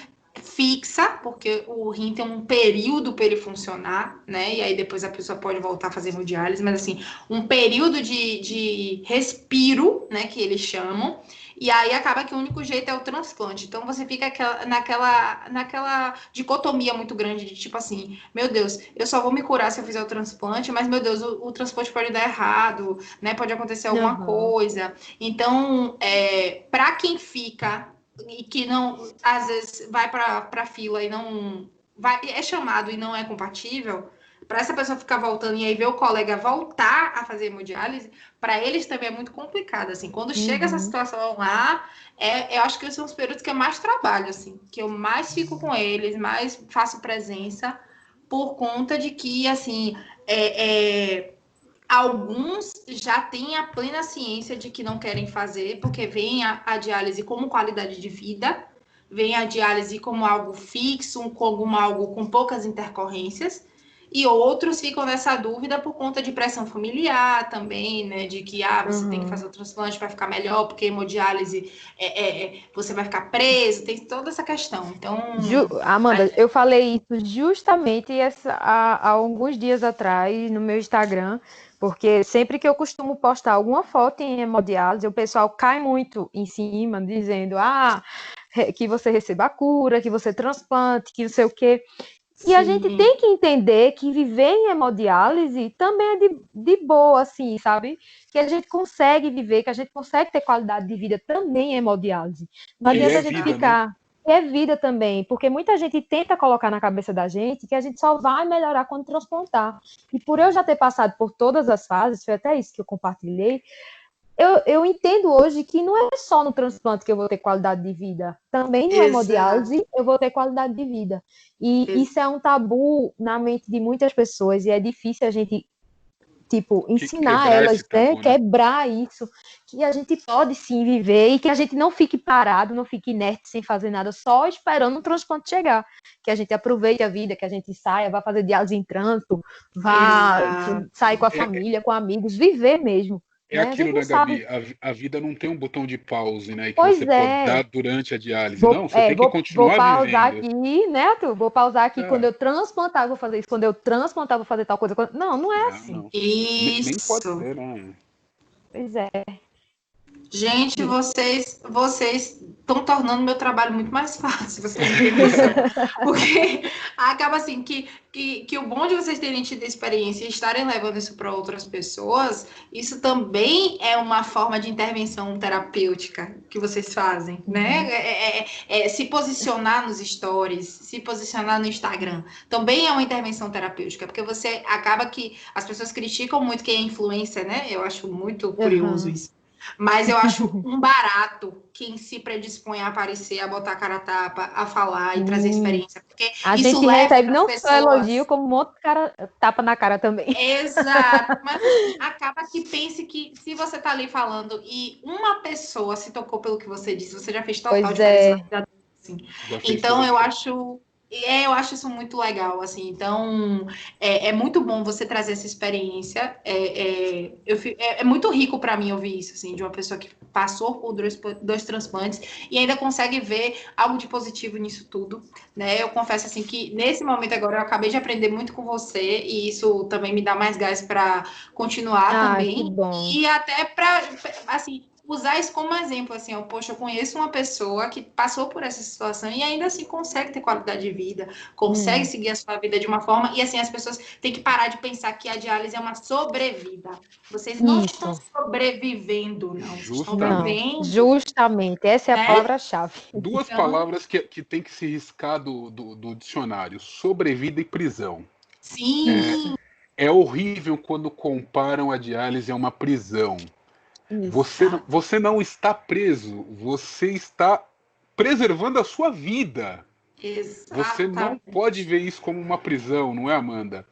fixa, porque o rim tem um período para ele funcionar, né? E aí depois a pessoa pode voltar a fazer hemodiálise, mas assim, um período de respiro, né? Que eles chamam. E aí acaba que o único jeito é o transplante. Então você fica naquela dicotomia muito grande de tipo assim, meu Deus, eu só vou me curar se eu fizer o transplante, mas meu Deus, o transplante pode dar errado, né? Pode acontecer alguma Uhum. coisa. Então, para quem fica e que não, às vezes, vai para a fila e não vai, é chamado e não é compatível, para essa pessoa ficar voltando e aí ver o colega voltar a fazer hemodiálise, para eles também é muito complicado, assim. Quando chega essa Uhum. situação lá, eu acho que são os períodos que eu mais trabalho, assim, que eu mais fico com eles, mais faço presença, por conta de que, assim, alguns já têm a plena ciência de que não querem fazer, porque veem a diálise como qualidade de vida, veem a diálise como algo fixo, como algo com poucas intercorrências, e outros ficam nessa dúvida por conta de pressão familiar também, né? De que você tem que fazer Uhum. o transplante para ficar melhor, porque hemodiálise você vai ficar preso, tem toda essa questão. Então, Amanda, eu falei isso justamente há alguns dias atrás no meu Instagram, porque sempre que eu costumo postar alguma foto em hemodiálise, o pessoal cai muito em cima, dizendo que você receba a cura, que você transplante, que não sei o quê. E a gente sim, tem que entender que viver em hemodiálise também é de boa, assim, sabe? Que a gente consegue viver, que a gente consegue ter qualidade de vida também em hemodiálise. Não E adianta é a gente vida, né? ficar. É vida também, porque muita gente tenta colocar na cabeça da gente que a gente só vai melhorar quando transplantar. E por eu já ter passado por todas as fases, foi até isso que eu compartilhei, eu entendo hoje que não é só no transplante que eu vou ter qualidade de vida. Também no exato. hemodiálise eu vou ter qualidade de vida. E Ex isso é um tabu na mente de muitas pessoas. E é difícil a gente, tipo, ensinar Quebrar esse elas, né? tabu, né? Quebrar isso. Que a gente pode sim viver e que a gente não fique parado, não fique inerte sem fazer nada, só esperando o transplante chegar. Que a gente aproveite a vida, que a gente saia, vá fazer diálise em trânsito, vá sair com a exato. família, com amigos, viver mesmo. É Né? A gente aquilo, não né, sabe. Gabi? A vida não tem um botão de pause, né? Que você Pois pode dar é. durante a diálise. Vou, Não, você tem que vou continuar pausar vivendo. aqui, né, Arthur? Vou pausar aqui quando É, eu transplantar, vou fazer isso. Quando eu transplantar, vou fazer tal coisa. Não, não é não, assim. não. Nem pode Isso. ser, né? Pois é. Gente, vocês estão tornando meu trabalho muito mais fácil, vocês não têm noção. Porque acaba assim que o bom de vocês terem tido a experiência e estarem levando isso para outras pessoas, isso também é uma forma de intervenção terapêutica que vocês fazem, né? Uhum. Se posicionar nos stories, se posicionar no Instagram, também é uma intervenção terapêutica, porque você acaba que as pessoas criticam muito quem é influencer, né? Eu acho muito curioso Uhum. isso. Mas eu acho um barato quem se predispõe a aparecer, a botar a cara a tapa, a falar e trazer experiência. Porque A isso gente leva recebe para as não só elogio, pessoas. como um monte de cara, tapa na cara também. Exato, mas assim, acaba que pense que se você tá ali falando e uma pessoa se tocou pelo que você disse, você já fez total Pois diferença na é. vida dela, assim. Já fez toda Então a diferença. eu acho isso muito legal, assim. Então é muito bom você trazer essa experiência. É muito rico para mim ouvir isso, assim, de uma pessoa que passou por dois transplantes e ainda consegue ver algo de positivo nisso tudo, né? Eu confesso assim que nesse momento agora eu acabei de aprender muito com você e isso também me dá mais gás para continuar Ah, que também bom. e até para assim usar isso como exemplo, assim, ó, poxa, eu conheço uma pessoa que passou por essa situação e ainda assim consegue ter qualidade de vida, consegue seguir a sua vida de uma forma, e assim, as pessoas têm que parar de pensar que a diálise é uma sobrevida. Vocês não estão Isso. sobrevivendo, não, vocês estão Não, Justamente. vivendo, justamente. Essa é a né? palavra-chave. Duas Então, palavras que tem que se riscar do dicionário: sobrevida e prisão. sim, Isso, É horrível quando comparam a diálise a uma prisão. isso. Você não está preso, você está preservando a sua vida. Você não pode exatamente. ver isso como uma prisão, não é, Amanda?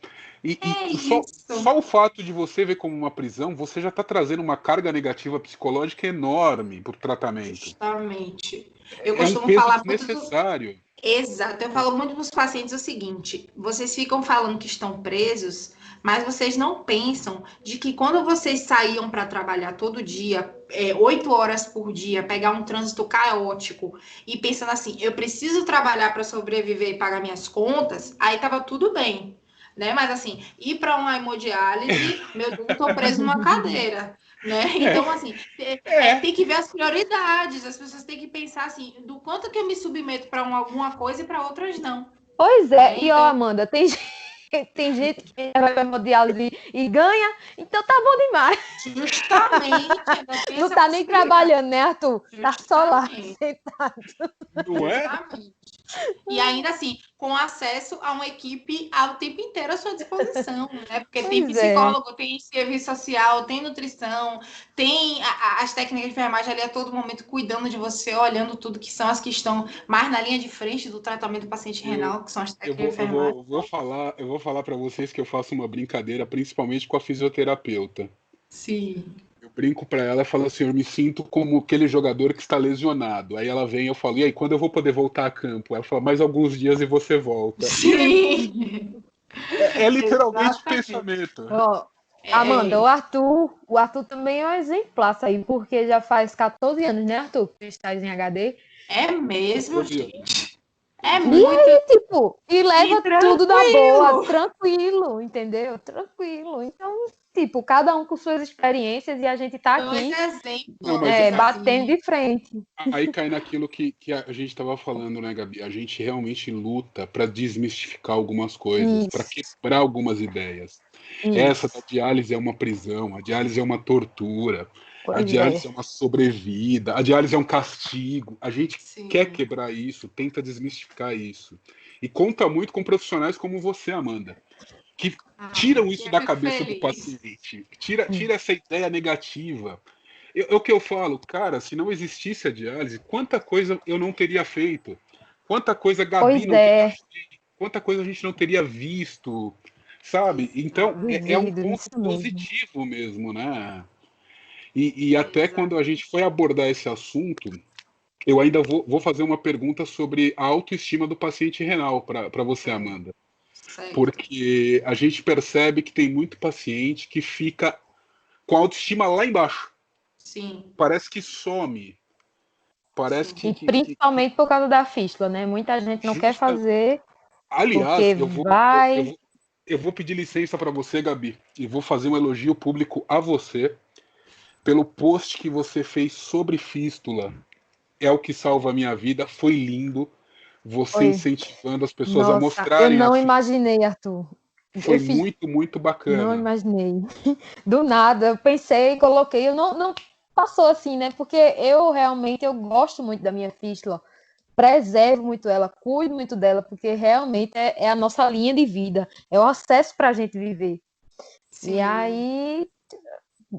É Só isso, o fato de você ver como uma prisão, você já está trazendo uma carga negativa psicológica enorme para o tratamento. justamente. Eu É um costumo peso falar muito desnecessário. Exato, eu falo muito para os pacientes o seguinte: vocês ficam falando que estão presos, mas vocês não pensam de que quando vocês saíam para trabalhar todo dia, 8 horas por dia, pegar um trânsito caótico e pensando assim, eu preciso trabalhar para sobreviver e pagar minhas contas, aí tava tudo bem. Né? Mas assim, ir para uma hemodiálise, meu Deus, eu tô preso numa cadeira, né? É, Então, assim, é. tem que ver as prioridades. As pessoas têm que pensar assim, do quanto que eu me submeto para alguma coisa e para outras não, Pois é, né? e ó, Então, Amanda, tem gente que vai para hemodiálise e ganha, então tá bom demais. justamente, ainda tem Não essa tá nem possibilidade. trabalhando, né, Arthur? Tá só lá, Justamente, sentado. Não é? justamente. E ainda assim, com acesso a uma equipe ao tempo inteiro à sua disposição, né? Porque tem Pois é. psicólogo, tem serviço social, tem nutrição, tem as técnicas de enfermagem ali a todo momento cuidando de você, olhando tudo que são as que estão mais na linha de frente do tratamento do paciente Eu, renal, que são as eu técnicas de vou, eu enfermagem. vou, eu vou falar para vocês que eu faço uma brincadeira, principalmente com a fisioterapeuta. Sim. Eu brinco para ela e falo assim, eu me sinto como aquele jogador que está lesionado. Aí ela vem e eu falo, e aí, quando eu vou poder voltar a campo? Ela fala, mais alguns dias e você volta. E é isso. Sim, É literalmente o exatamente. pensamento. Ó, Amanda, É, o Arthur também é um exemplar isso aí, porque já faz 14 anos, né, Arthur? Que estás em HD. é mesmo, 14 gente. anos. É E 14 anos. muito aí, tipo, e e leva tudo da boa, tranquilo. tranquilo, entendeu? Tranquilo. Então, tipo, cada um com suas experiências e a gente tá Dois aqui Não, exemplos, mas batendo assim. de frente. aí cai naquilo que a gente estava falando, né, Gabi? A gente realmente luta para desmistificar algumas coisas, para Isso, quebrar algumas ideias. Essa da isso. diálise é uma prisão, a diálise é uma tortura, a Pois é. diálise é uma sobrevida, a diálise é um castigo. A gente quer Sim. quebrar isso, tenta desmistificar isso. E conta muito com profissionais como você, Amanda, que Ah, tiram isso eu da fico cabeça do feliz. paciente, tira essa ideia negativa. É o que eu falo, cara, se não existisse a diálise, quanta coisa eu não teria feito, quanta coisa a Gabi Pois não teria é, feito, quanta coisa a gente não teria visto, sabe? Então é um duvido, ponto isso mesmo. positivo mesmo, né? E até Exato. quando a gente foi abordar esse assunto, eu ainda vou fazer uma pergunta sobre a autoestima do paciente renal para você, Amanda. Certo. Porque a gente percebe que tem muito paciente que fica com a autoestima lá embaixo. Sim, Parece que some. Parece sim. E principalmente por causa da fístula, né? Muita gente não quer justa. fazer Aliás, porque vai. eu vou pedir licença para você, Gabi, e vou fazer um elogio público a você pelo post que você fez sobre fístula. É o que salva a minha vida. Foi lindo você Oi. incentivando as pessoas a Nossa, eu mostrarem a não fístula. imaginei, Arthur. Foi Eu fiz, muito, muito não bacana. imaginei. Do nada, eu pensei, coloquei, eu não passou assim, né? Porque eu realmente eu gosto muito da minha fístula, preservo muito ela, cuido muito dela, porque realmente é a nossa linha de vida, é o acesso para a gente viver. E Sim. aí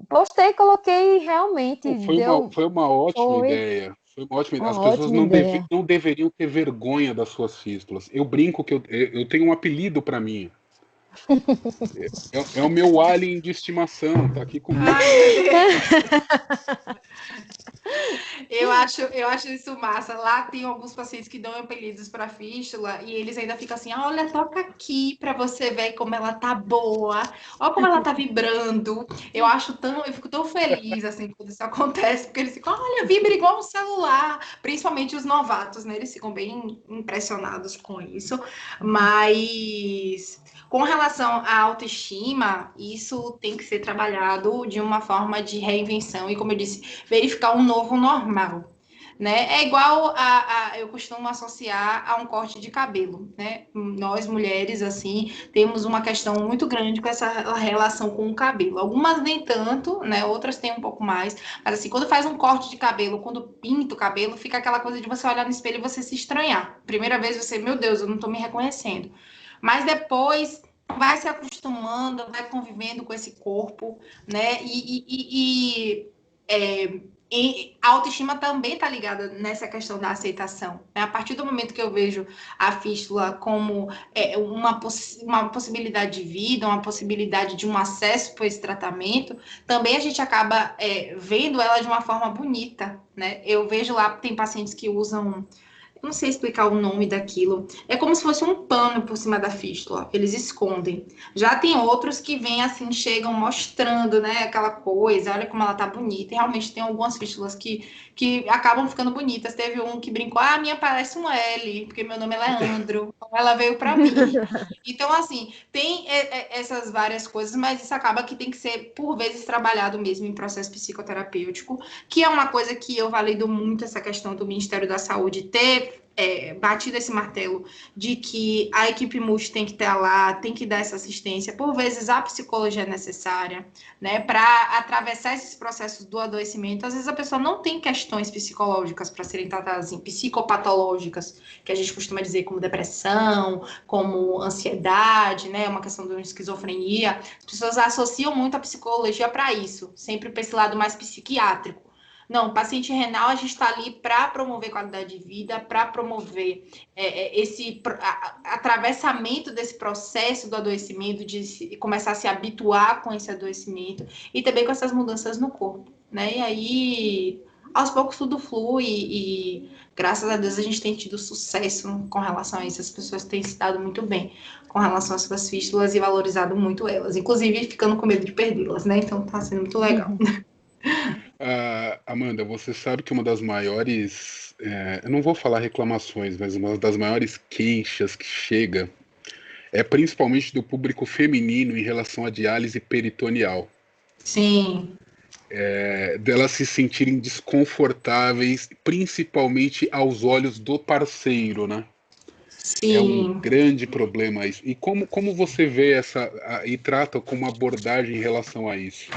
Postei, coloquei realmente, Foi uma ótima foi ideia. Foi uma ótima ideia. As uma pessoas ótima ideia. não deveriam ter vergonha das suas fístulas. Eu brinco que eu tenho um apelido para mim. É o meu alien de estimação, tá aqui comigo. Ai, meu Deus. Eu acho isso massa. Lá tem alguns pacientes que dão apelidos para fístula e eles ainda ficam assim: olha, toca aqui para você ver como ela tá boa, olha como ela tá vibrando. Eu fico tão feliz assim quando isso acontece, porque eles ficam: olha, vibra igual um celular. Principalmente os novatos, né? Eles ficam bem impressionados com isso. Mas com relação à autoestima, isso tem que ser trabalhado de uma forma de reinvenção e, como eu disse, verificar um novo normal, né? É igual eu costumo associar a um corte de cabelo, né? Nós mulheres assim temos uma questão muito grande com essa relação com o cabelo. Algumas nem tanto, né? Outras têm um pouco mais, mas assim, quando faz um corte de cabelo, quando pinta o cabelo, fica aquela coisa de você olhar no espelho e você se estranhar. Primeira vez você, meu Deus, eu não tô me reconhecendo. Mas depois vai se acostumando, vai convivendo com esse corpo, né? E a autoestima também está ligada nessa questão da aceitação. Né? A partir do momento que eu vejo a fístula como uma possibilidade de vida, uma possibilidade de um acesso para esse tratamento, também a gente acaba vendo ela de uma forma bonita. Né? Eu vejo lá, tem pacientes que usam, não sei explicar o nome daquilo. É como se fosse um pano por cima da fístula. Eles escondem. Já tem outros que vêm assim, chegam mostrando, né, aquela coisa. Olha como ela tá bonita. E realmente tem algumas fístulas que acabam ficando bonitas. Teve um que brincou: ah, a minha parece um L, porque meu nome é Leandro. Ela veio para mim. Então, assim, tem essas várias coisas, mas isso acaba que tem que ser, por vezes, trabalhado mesmo em processo psicoterapêutico, que é uma coisa que eu valido muito essa questão do Ministério da Saúde ter batido esse martelo de que a equipe multi tem que estar lá, tem que dar essa assistência. Por vezes a psicologia é necessária, né, para atravessar esses processos do adoecimento. Às vezes a pessoa não tem questões psicológicas para serem tratadas, assim, psicopatológicas, que a gente costuma dizer como depressão, como ansiedade, né, uma questão de esquizofrenia. As pessoas associam muito a psicologia para isso, sempre para esse lado mais psiquiátrico. Não, paciente renal, a gente está ali para promover qualidade de vida, para promover esse atravessamento desse processo do adoecimento, de começar a se habituar com esse adoecimento e também com essas mudanças no corpo, né? E aí, aos poucos, tudo flui e graças a Deus a gente tem tido sucesso com relação a isso. As pessoas têm se dado muito bem com relação às suas fístulas e valorizado muito elas, inclusive ficando com medo de perdê-las, né? Então tá sendo muito legal. Amanda, você sabe que uma das maiores, eu não vou falar reclamações, mas uma das maiores queixas que chega é principalmente do público feminino em relação à diálise peritoneal. Sim. Delas se sentirem desconfortáveis, principalmente aos olhos do parceiro, né? É um Sim. grande problema isso. E como você vê e trata como abordagem em relação a isso?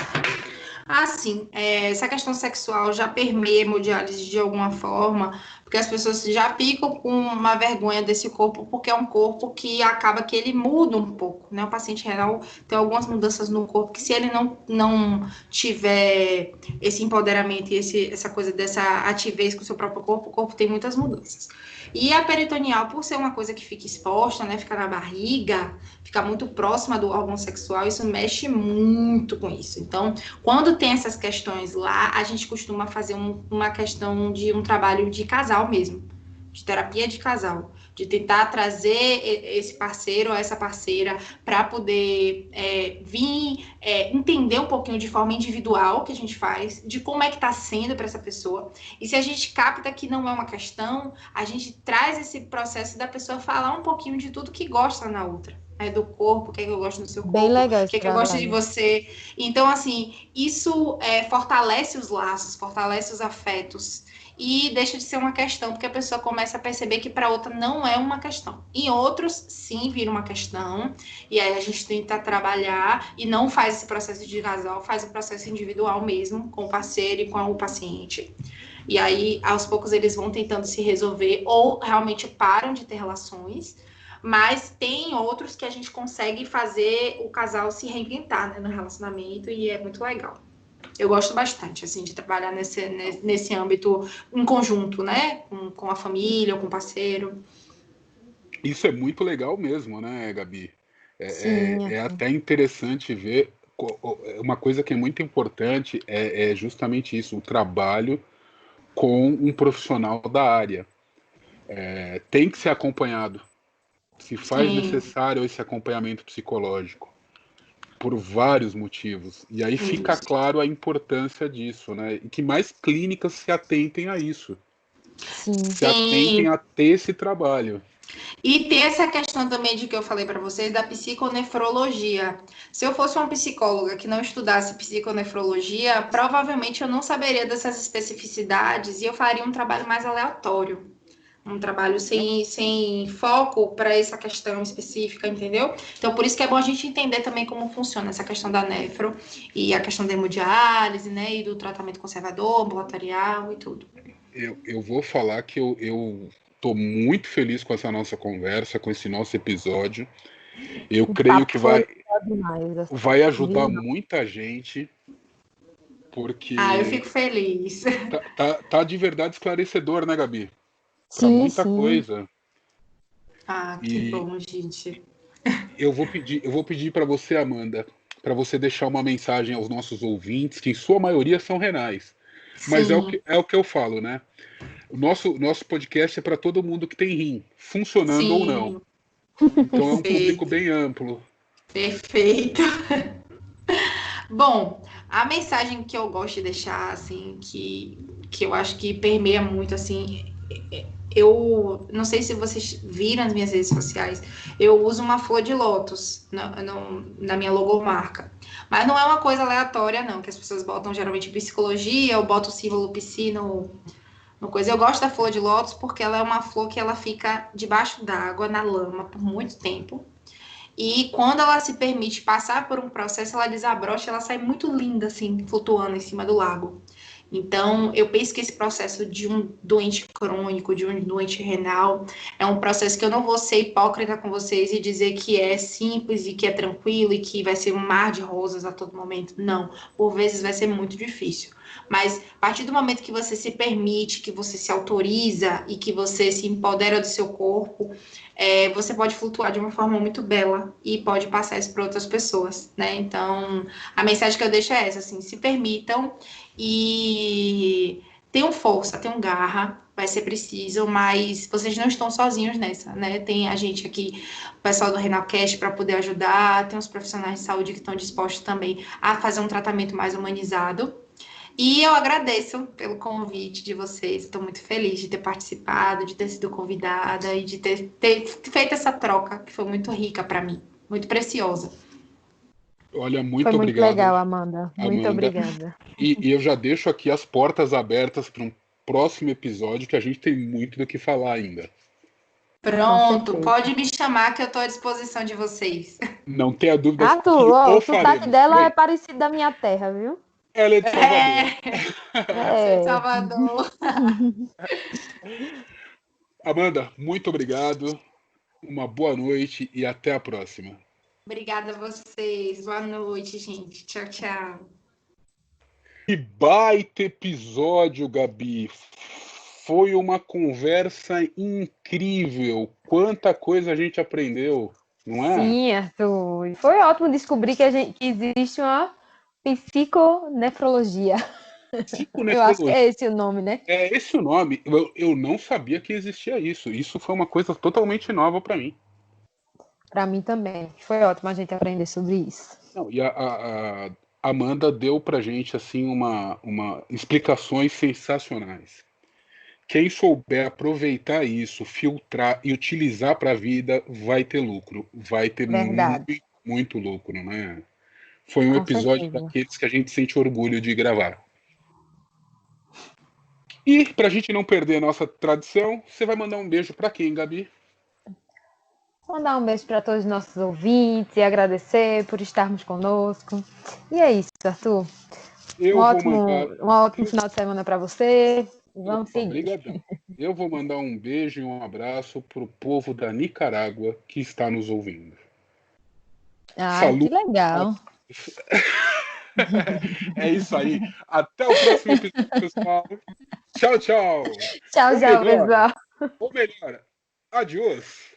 Sim, essa questão sexual já permeia a hemodiálise de alguma forma, porque as pessoas já ficam com uma vergonha desse corpo, porque é um corpo que acaba que ele muda um pouco, né? O paciente renal tem algumas mudanças no corpo que se ele não tiver esse empoderamento e essa coisa dessa ativez com o seu próprio corpo, o corpo tem muitas mudanças. E a peritoneal, por ser uma coisa que fica exposta, né? Fica na barriga, fica muito próxima do órgão sexual, isso mexe muito com isso. Então, quando tem essas questões lá, a gente costuma fazer uma questão de um trabalho de casal mesmo, de terapia de casal, de tentar trazer esse parceiro ou essa parceira para poder vir entender um pouquinho de forma individual o que a gente faz, de como é que está sendo para essa pessoa. E se a gente capta que não é uma questão, a gente traz esse processo da pessoa falar um pouquinho de tudo que gosta na outra. Do corpo, o que é que eu gosto do seu corpo, Bem legal o esse que é que eu gosto de trabalho. você. Então, assim, isso fortalece os laços, fortalece os afetos e deixa de ser uma questão, porque a pessoa começa a perceber que para outra não é uma questão. Em outros, sim, vira uma questão, e aí a gente tenta trabalhar e não faz esse processo de casal, faz o processo individual mesmo, com o parceiro e com o paciente. E aí, aos poucos, eles vão tentando se resolver ou realmente param de ter relações, mas tem outros que a gente consegue fazer o casal se reinventar, né, no relacionamento e é muito legal. Eu gosto bastante, assim, de trabalhar nesse âmbito em conjunto, né? Com a família, com o parceiro. Isso é muito legal mesmo, né, Gabi? Sim, É assim. até interessante ver. Uma coisa que é muito importante é justamente isso, o trabalho com um profissional da área. Tem que ser acompanhado. Se faz Sim, necessário esse acompanhamento psicológico, por vários motivos. E aí fica isso. claro a importância disso, né? E que mais clínicas se atentem a isso, Sim. se atentem Sim. a ter esse trabalho. E tem essa questão também de que eu falei para vocês da psiconefrologia. Se eu fosse uma psicóloga que não estudasse psiconefrologia, provavelmente eu não saberia dessas especificidades e eu faria um trabalho mais aleatório. Um trabalho sem foco para essa questão específica, entendeu? Então, por isso que é bom a gente entender também como funciona essa questão da nefro e a questão da hemodiálise, né? E do tratamento conservador, ambulatorial e tudo. Eu vou falar que eu tô muito feliz com essa nossa conversa, com esse nosso episódio. Eu O creio papo que foi legal demais, assim. vai ajudar Viu? Não? muita gente, Ah, eu porque fico feliz. tá de verdade esclarecedor, né, Gabi? Para Sim, muita sim. coisa. Ah, que E bom, gente. eu vou pedir para você, Amanda, para você deixar uma mensagem aos nossos ouvintes, que em sua maioria são renais. Mas Sim, é o que eu falo, né? O nosso podcast é para todo mundo que tem rim, funcionando ou não. sim, Então é um público perfeito, bem amplo. perfeito. Bom, a mensagem que eu gosto de deixar, assim, que eu acho que permeia muito, assim, eu não sei se vocês viram nas minhas redes sociais, eu uso uma flor de lótus na minha logomarca. Mas não é uma coisa aleatória, não, que as pessoas botam geralmente em psicologia, ou botam o símbolo psi no coisa. Eu gosto da flor de lótus porque ela é uma flor que ela fica debaixo d'água, na lama, por muito tempo. E quando ela se permite passar por um processo, ela desabrocha, ela sai muito linda, assim, flutuando em cima do lago. Então, eu penso que esse processo de um doente crônico, de um doente renal, é um processo que eu não vou ser hipócrita com vocês e dizer que é simples e que é tranquilo e que vai ser um mar de rosas a todo momento. Não, por vezes vai ser muito difícil. Mas a partir do momento que você se permite, que você se autoriza e que você se empodera do seu corpo, você pode flutuar de uma forma muito bela e pode passar isso para outras pessoas, né? Então, a mensagem que eu deixo é essa, assim, se permitam e tenham força, tenham garra, vai ser preciso, mas vocês não estão sozinhos nessa, né? Tem a gente aqui, o pessoal do Renalcast, para poder ajudar, tem os profissionais de saúde que estão dispostos também a fazer um tratamento mais humanizado. E eu agradeço pelo convite de vocês. Estou muito feliz de ter participado, de ter sido convidada e de ter feito essa troca, que foi muito rica para mim, muito preciosa. Olha, Foi muito muito obrigado, legal, Amanda. Muito Amanda. obrigada. E eu já deixo aqui as portas abertas para um próximo episódio, que a gente tem muito do que falar ainda. Com Pronto, certeza. pode me chamar que eu estou à disposição de vocês. Não tenha dúvidas Arthur, que ó, o o sotaque faremos. dela é Oi, parecido da minha terra, viu? ela é de Salvador. Sou de É. Salvador. Amanda, muito obrigado. Uma boa noite e até a próxima. Obrigada a vocês. Boa noite, gente. Tchau, tchau. Que baita episódio, Gabi. Foi uma conversa incrível. Quanta coisa a gente aprendeu, não é? Sim, Arthur. E foi ótimo descobrir que existe uma psiconefrologia. Eu acho que é Psiconefrologia. esse o nome, né? É esse o nome. Eu não sabia que existia isso. Isso foi uma coisa totalmente nova para mim. Para mim também. Foi ótimo a gente aprender sobre isso. Não, e a Amanda deu pra gente assim uma explicações sensacionais. Quem souber aproveitar isso, filtrar e utilizar para a vida, vai ter lucro, vai ter muito, Verdade. muito lucro, né? Foi um Com episódio certeza. daqueles que a gente sente orgulho de gravar. E para a gente não perder a nossa tradição, você vai mandar um beijo para quem, Gabi? Mandar um beijo para todos os nossos ouvintes e agradecer por estarmos conosco. E é isso, Arthur. Eu vou mandar. Um ótimo eu- final de semana para você. E vamos Opa, seguir. brigadão. Eu vou mandar um beijo e um abraço pro povo da Nicarágua que está nos ouvindo. Ai, que Saúde a legal. É isso aí. Até o próximo episódio, pessoal. Tchau, tchau. Tchau, pessoal. Ou melhor, adiós.